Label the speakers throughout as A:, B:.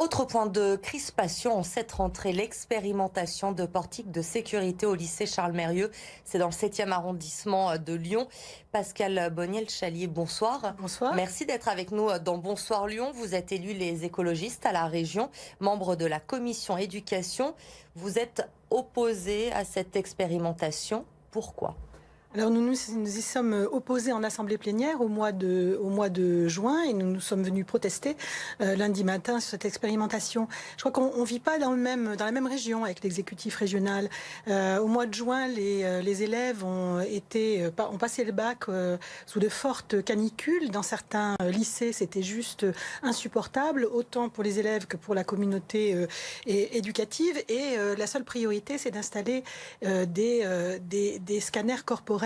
A: Autre point de crispation en cette rentrée, l'expérimentation de portiques de sécurité au lycée Charles-Mérieux. C'est dans le 7e arrondissement de Lyon. Pascal Bonniel-Chalier, bonsoir.
B: Bonsoir.
A: Merci d'être avec nous dans Bonsoir Lyon. Vous êtes élu les écologistes à la région, membre de la commission éducation. Vous êtes opposé à cette expérimentation. Pourquoi ?
B: Alors nous y sommes opposés en assemblée plénière au mois de juin et nous sommes venus protester lundi matin sur cette expérimentation. Je crois qu'on ne vit pas dans la même région avec l'exécutif régional. Au mois de juin, les élèves ont passé le bac sous de fortes canicules. Dans certains lycées, c'était juste insupportable, autant pour les élèves que pour la communauté éducative. Et la seule priorité, c'est d'installer des scanners corporels,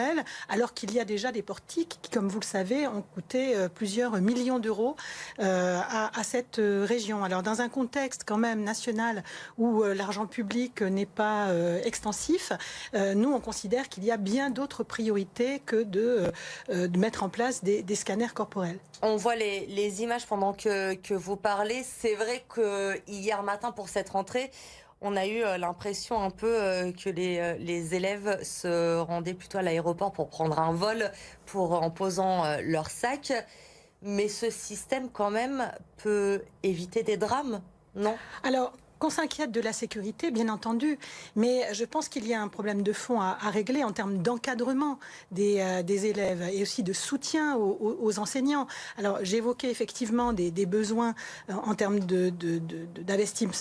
B: alors qu'il y a déjà des portiques qui, comme vous le savez, ont coûté plusieurs millions d'euros à cette région. Alors, dans un contexte quand même national où l'argent public n'est pas extensif, nous, on considère qu'il y a bien d'autres priorités que de mettre en place des scanners corporels.
A: On voit les images pendant que vous parlez. C'est vrai que hier matin, pour cette rentrée, on a eu l'impression un peu que les élèves se rendaient plutôt à l'aéroport pour prendre un vol en posant leur sac. Mais ce système, quand même, peut éviter des drames, non ?
B: Alors, qu'on s'inquiète de la sécurité, bien entendu, mais je pense qu'il y a un problème de fond à régler en termes d'encadrement des élèves et aussi de soutien aux enseignants. Alors, j'évoquais effectivement des besoins en termes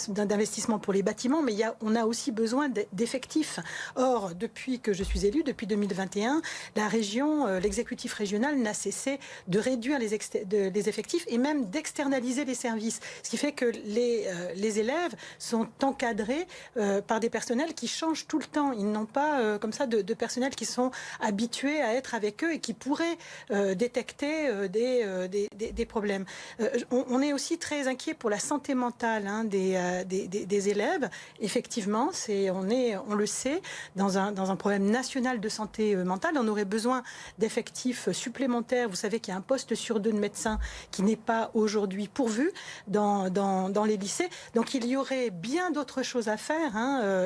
B: d'investissement pour les bâtiments, mais on a aussi besoin d'effectifs. Or, depuis que je suis élue, depuis 2021, la région, l'exécutif régional n'a cessé de réduire les effectifs et même d'externaliser les services. Ce qui fait que les élèves sont encadrés par des personnels qui changent tout le temps. Ils n'ont pas comme ça de personnels qui sont habitués à être avec eux et qui pourraient détecter des problèmes. On est aussi très inquiet pour la santé mentale des élèves. Effectivement, on le sait, dans un problème national de santé mentale. On aurait besoin d'effectifs supplémentaires. Vous savez qu'il y a un poste sur 2 de médecins qui n'est pas aujourd'hui pourvu dans les lycées. Donc il y aurait bien d'autres choses à faire,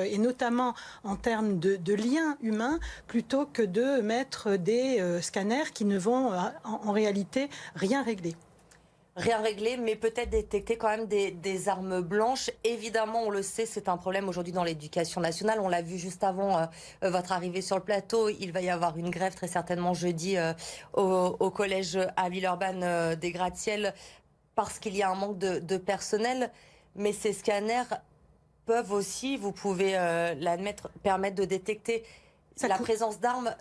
B: et notamment en termes de liens humains, plutôt que de mettre des scanners qui ne vont en réalité rien régler.
A: Rien réglé, mais peut-être détecter quand même des armes blanches. Évidemment, on le sait, c'est un problème aujourd'hui dans l'éducation nationale. On l'a vu juste avant votre arrivée sur le plateau. Il va y avoir une grève très certainement jeudi au collège à Villeurbanne des gratte-ciel parce qu'il y a un manque de personnel. Mais ces scanners peuvent aussi, vous pouvez l'admettre, permettre de détecter la présence d'armes,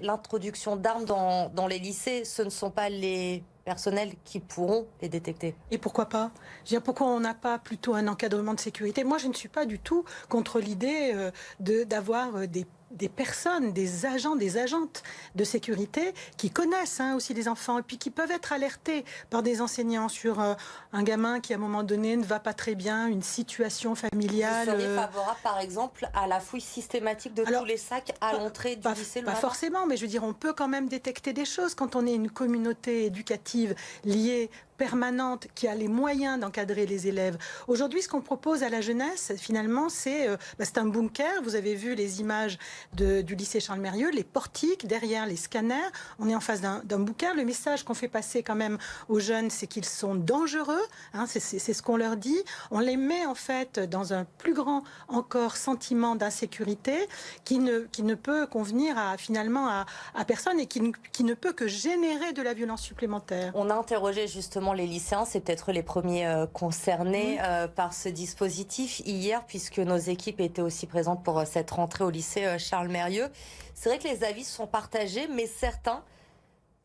A: l'introduction d'armes dans les lycées. Ce ne sont pas les personnels qui pourront les détecter.
B: Et pourquoi pas ? Je veux dire, pourquoi on n'a pas plutôt un encadrement de sécurité ? Moi, je ne suis pas du tout contre l'idée d'avoir des personnes, des agents, des agentes de sécurité qui connaissent aussi les enfants et puis qui peuvent être alertés par des enseignants sur un gamin qui, à un moment donné, ne va pas très bien, une situation familiale.
A: Vous seriez favorable, par exemple, à la fouille systématique de tous les sacs à l'entrée du lycée le matin ?
B: Pas forcément, mais je veux dire, on peut quand même détecter des choses quand on est une communauté éducative liée, permanente, qui a les moyens d'encadrer les élèves. Aujourd'hui, ce qu'on propose à la jeunesse, finalement, c'est un bunker. Vous avez vu les images du lycée Charles-Mérieux, les portiques, derrière les scanners. On est en face d'un bunker. Le message qu'on fait passer quand même aux jeunes, c'est qu'ils sont dangereux. C'est ce qu'on leur dit. On les met en fait dans un plus grand encore sentiment d'insécurité qui ne peut convenir finalement à personne et qui ne peut que générer de la violence supplémentaire.
A: On a interrogé justement les lycéens, c'est peut-être les premiers concernés par ce dispositif hier, puisque nos équipes étaient aussi présentes pour cette rentrée au lycée Charles-Mérieux. C'est vrai que les avis sont partagés, mais certains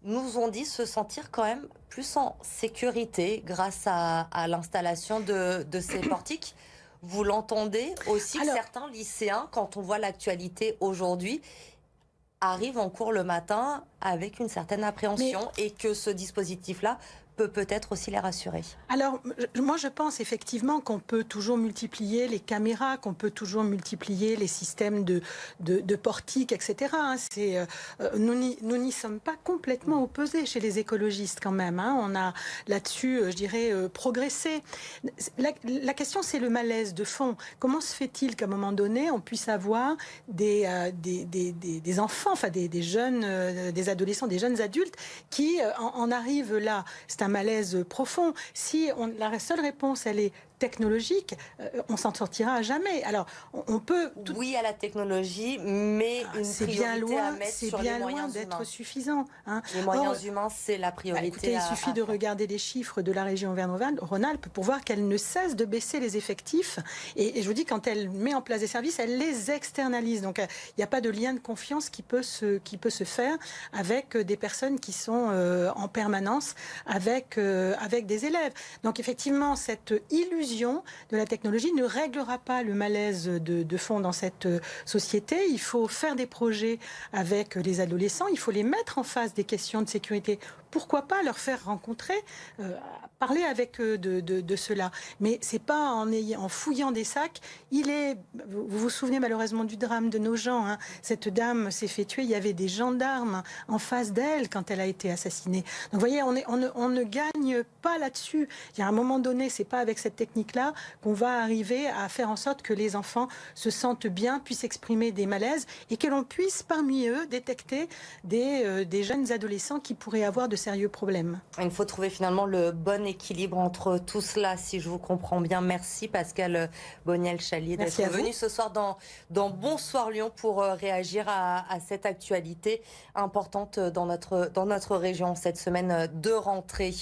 A: nous ont dit se sentir quand même plus en sécurité grâce à l'installation de ces portiques. Vous l'entendez aussi que certains lycéens, quand on voit l'actualité aujourd'hui, arrivent en cours le matin avec une certaine appréhension et que ce dispositif-là peut peut-être aussi les rassurer?
B: Alors, moi, je pense effectivement qu'on peut toujours multiplier les caméras, qu'on peut toujours multiplier les systèmes de portiques, etc. hein. Nous n'y sommes pas complètement opposés chez les écologistes quand même. hein. On a là-dessus, je dirais, progressé. La question, c'est le malaise de fond. Comment se fait-il qu'à un moment donné, on puisse avoir des enfants, enfin des jeunes, des adolescents, des jeunes adultes qui en arrivent là? C'est un malaise profond. Si la seule réponse, elle est technologique, on s'en sortira à jamais. Alors, on peut...
A: Oui à la technologie, mais une
B: c'est
A: priorité
B: bien loin,
A: à mettre
B: c'est
A: sur
B: bien
A: les
B: loin
A: moyens
B: d'être
A: humains.
B: suffisant. hein.
A: Les moyens humains, c'est la priorité.
B: Écoutez, il suffit de regarder les chiffres de la région Auvergne-Rhône-Alpes pour voir qu'elle ne cesse de baisser les effectifs. Et je vous dis, quand elle met en place des services, elle les externalise. Donc, il n'y a pas de lien de confiance qui peut se faire avec des personnes qui sont en permanence avec des élèves. Donc, effectivement, cette illusion de la technologie ne réglera pas le malaise de fond dans cette société. Il faut faire des projets avec les adolescents, il faut les mettre en face des questions de sécurité. Pourquoi pas leur faire rencontrer, parler avec eux de cela. Mais c'est pas en fouillant des sacs. Vous vous souvenez malheureusement du drame de nos gens. hein. Cette dame s'est fait tuer. Il y avait des gendarmes en face d'elle quand elle a été assassinée. Donc vous voyez, on ne gagne pas là-dessus. Il y a un moment donné, c'est pas avec cette technique-là qu'on va arriver à faire en sorte que les enfants se sentent bien, puissent exprimer des malaises et que l'on puisse parmi eux détecter des jeunes adolescents qui pourraient avoir de sérieux problèmes.
A: Il faut trouver finalement le bon équilibre entre tout cela, si je vous comprends bien. Merci Pascale Boniel-Chalier d'être venue ce soir dans Bonsoir Lyon pour réagir à cette actualité importante dans notre région cette semaine de rentrée.